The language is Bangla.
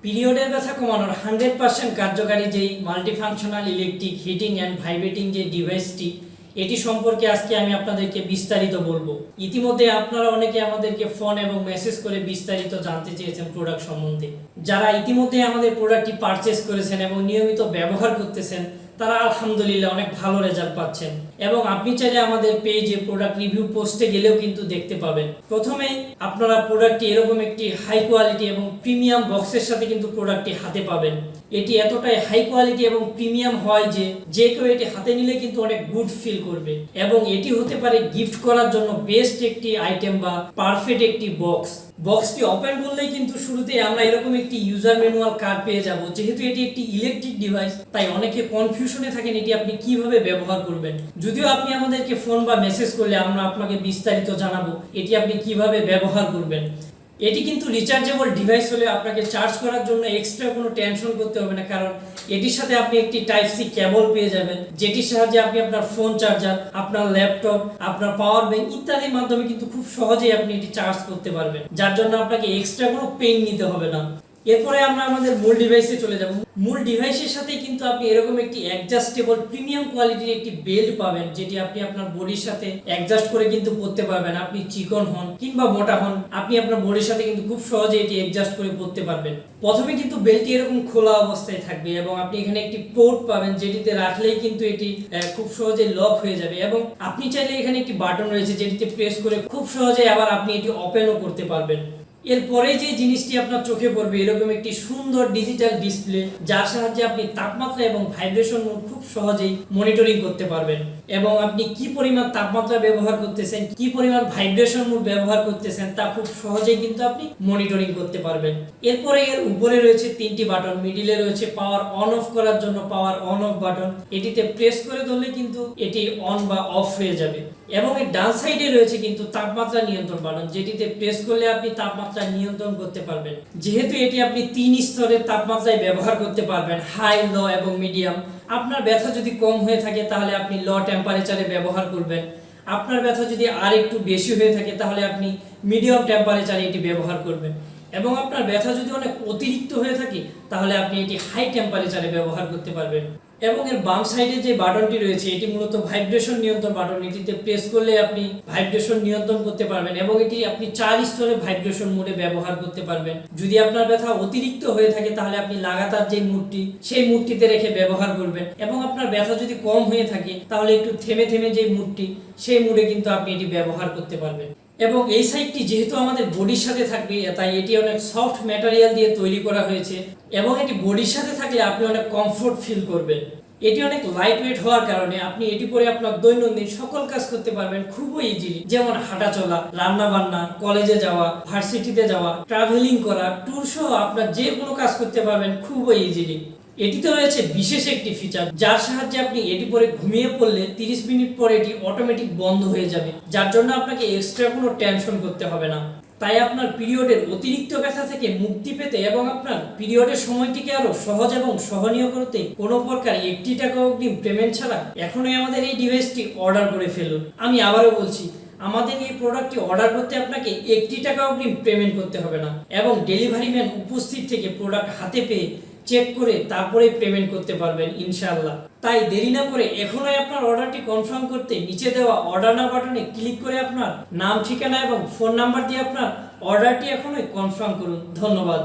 পিরিয়ডের ব্যথা কমানোর 100% কার্যকারী যেই multifunctional electric heating and vibrating যে ডিভাইসটি, এটি সম্পর্কে আজকে আমি আপনাদেরকে বিস্তারিত বলবো। ইতিমধ্যে আপনারা অনেকে আমাদেরকে ফোন এবং মেসেজ করে বিস্তারিত জানতে চেয়েছেন প্রোডাক্ট সম্বন্ধে। যারা ইতিমধ্যে আমাদের প্রোডাক্টটি পারচেস করেছেন এবং নিয়মিত ব্যবহার করতেছেন, তারা আলহামদুলিল্লাহ অনেক ভালো রেজাল্ট পাচ্ছেন। এবং আপনি চাইলে আমাদের পেজে প্রোডাক্ট রিভিউ পোস্টে গেলেও কিন্তু দেখতে পাবেন। প্রথমেই আপনারা প্রোডাক্টটি এরকম একটি হাই কোয়ালিটি এবং প্রিমিয়াম বক্সের সাথে কিন্তু প্রোডাক্টটি হাতে পাবেন। এটি এতটাই হাই কোয়ালিটি এবং প্রিমিয়াম হয় যে কেউ এটি হাতে নিলে কিন্তু অনেক গুড ফিল করবে। এবং এটি হতে পারে গিফট করার জন্য বেস্ট একটি আইটেম বা পারফেক্ট একটি বক্সটি ওপেন করলেই কিন্তু শুরুতে আমরা এরকম একটি ইউজার ম্যানুয়াল কার্ড পেয়ে যাব। যেহেতু এটি একটি ইলেকট্রিক ডিভাইস, তাই অনেকে কনফিউশনে থাকেন এটি আপনি কিভাবে ব্যবহার করবেন। যদিও আপনি আমাদেরকে ফোন বা মেসেজ করলে আমরা আপনাকে বিস্তারিত জানাবো এটি আপনি কিভাবে ব্যবহার করবেন। এটি কিন্তু রিচার্জেবল ডিভাইস হলে আপনাকে চার্জ করার জন্য এক্সট্রা কোনো টেনশন করতে হবে না, কারণ এটির সাথে আপনি একটি টাইপ সি কেবল পেয়ে যাবেন, যেটির সাহায্যে আপনি আপনার ফোন চার্জার, আপনার ল্যাপটপ, আপনার পাওয়ার ব্যাংক ইত্যাদির মাধ্যমে কিন্তু খুব সহজেই আপনি এটি চার্জ করতে পারবেন, যার জন্য আপনাকে এক্সট্রা কোনো পেইন নিতে হবে না। এরপরে আমরা আমাদের মূল ডিভাইসে চলে যাব। মূল ডিভাইসের সাথে কিন্তু আপনি এরকম একটি অ্যাডজাস্টেবল প্রিমিয়াম কোয়ালিটির একটি বেল্ট পাবেন, যেটি আপনি আপনার বডির সাথে অ্যাডজাস্ট করে কিন্তু পরতে পারবেন। আপনি চিকন হন কিংবা মোটা হন, আপনি আপনার বডির সাথে কিন্তু খুব সহজে এটি অ্যাডজাস্ট করে পরতে পারবেন। প্রথমে কিন্তু বেল্টটি এরকম খোলা অবস্থায় থাকবে এবং আপনি এখানে একটি পোর্ট পাবেন, যেটিতে রাখলেই কিন্তু এটি খুব সহজে লক হয়ে যাবে। এবং আপনি চাইলে এখানে একটি বাটন রয়েছে, যেটিতে প্রেস করে খুব সহজে আবার আপনি এটি ওপেনও করতে পারবেন। এরপরে যে জিনিসটি আপনার চোখে পড়বে, এরকম একটি সুন্দর ডিজিটাল ডিসপ্লে, যার সাহায্যে আপনি তাপমাত্রা এবং ভাইব্রেশন মোড খুব সহজেই মনিটরিং করতে পারবেন। এবং আপনি কি পরিমাণ তাপমাত্রা ব্যবহার করতেছেন, কি পরিমাণ ভাইব্রেশন মোড ব্যবহার করতেছেন, তা খুব সহজেই কিন্তু আপনি মনিটরিং করতে পারবেন। এরপরে এর উপরে রয়েছে 3টি বাটন, মিডিলে রয়েছে পাওয়ার অন অফ করার জন্য পাওয়ার অন অফ বাটন। এটিতে প্রেস করে ধরলে কিন্তু এটি অন বা অফ হয়ে যাবে। এবং এর ডান সাইডে রয়েছে কিন্তু তাপমাত্রা নিয়ন্ত্রণ বাটন, যেটিতে প্রেস করলে আপনি তাপমাত্রা নিয়ন্ত্রণ করতে পারবেন। যেহেতু এটি আপনি 3 স্তরের তাপমাত্রায় ব্যবহার করতে পারবেন, হাই, লো এবং মিডিয়াম। আপনার ব্যথা যদি কম হয়ে থাকে তাহলে আপনি লো টেম্পারেচারে ব্যবহার করবেন। আপনার ব্যথা যদি আর একটু বেশি হয়ে থাকে তাহলে আপনি মিডিয়াম টেম্পারেচারে এটি ব্যবহার করবেন। এবং আপনার ব্যথা যদি অনেক অতিরিক্ত হয়ে থাকে তাহলে আপনি এটি হাই টেম্পারেচারে ব্যবহার করতে পারবেন। এবং এর বাম সাইডে যে বাটনটি রয়েছে, এটি মূলত ভাইব্রেশন নিয়ন্ত্রণ বাটন। এটিতে প্রেস করলে আপনি ভাইব্রেশন নিয়ন্ত্রণ করতে পারবেন এবং এটি আপনি 4 স্তরে ভাইব্রেশন মোডে ব্যবহার করতে পারবেন। যদি আপনার ব্যথা অতিরিক্ত হয়ে থাকে তাহলে আপনি লাগাতার যে মুডটি, সেই মুডটিতে রেখে ব্যবহার করবেন। এবং আপনার ব্যথা যদি কম হয়ে থাকে তাহলে একটু থেমে থেমে যে মুডটি, সেই মুডে কিন্তু আপনি এটি ব্যবহার করতে পারবেন। এবং এই সাইডটি যেহেতু আমাদের বডির সাথে থাকবে, তাই এটি অনেক সফট ম্যাটেরিয়াল দিয়ে তৈরি করা হয়েছে এবং এটি বডির সাথে থাকলে আপনি অনেক কমফোর্ট ফিল করবেন। এটি অনেক লাইট ওয়েট হওয়ার কারণে আপনি এটি পরে আপনার দৈনন্দিন সকল কাজ করতে পারবেন খুবই ইজিলি, যেমন হাঁটা চলা, রান্না বান্না, কলেজে যাওয়া, ভার্সিটিতে যাওয়া, ট্রাভেলিং করা, ট্যুর সহ আপনার যে কোনো কাজ করতে পারবেন খুবই ইজিলি। এটিতে রয়েছে বিশেষ একটি ফিচার, যার সাহায্যে আপনি এটি পরে ঘুমিয়ে পড়লে 30 মিনিট পরে এটি অটোমেটিক বন্ধ হয়ে যাবে, যার জন্য আপনাকে এক্সট্রা কোনো টেনশন করতে হবে না। তাই আপনার পিরিয়ডের অতিরিক্ত ব্যথা থেকে মুক্তি পেতে এবং আপনার পিরিয়ডের সময়টিকে আরো সহজ এবং সহনীয় করতে কোনো প্রকার 1 টাকা অগ্রিম পেমেন্ট ছাড়া এখনই আমাদের এই ডিভাইসটি অর্ডার করে ফেলুন। আমি আবারও বলছি, আমাদের এই প্রোডাক্টটি অর্ডার করতে আপনাকে 1 টাকা অগ্রিম পেমেন্ট করতে হবে না এবং ডেলিভারি ম্যান উপস্থিত থেকে প্রোডাক্ট হাতে পেয়ে চেক করে তারপরে পেমেন্ট করতে পারবেন ইনশাআল্লাহ। তাই দেরি না করে এখনই আপনার অর্ডারটি কনফার্ম করতে নিচে দেওয়া অর্ডার নাও বাটনে ক্লিক করে আপনার নাম, ঠিকানা এবং ফোন নাম্বার দিয়ে আপনার অর্ডারটি এখনই কনফার্ম করুন। ধন্যবাদ।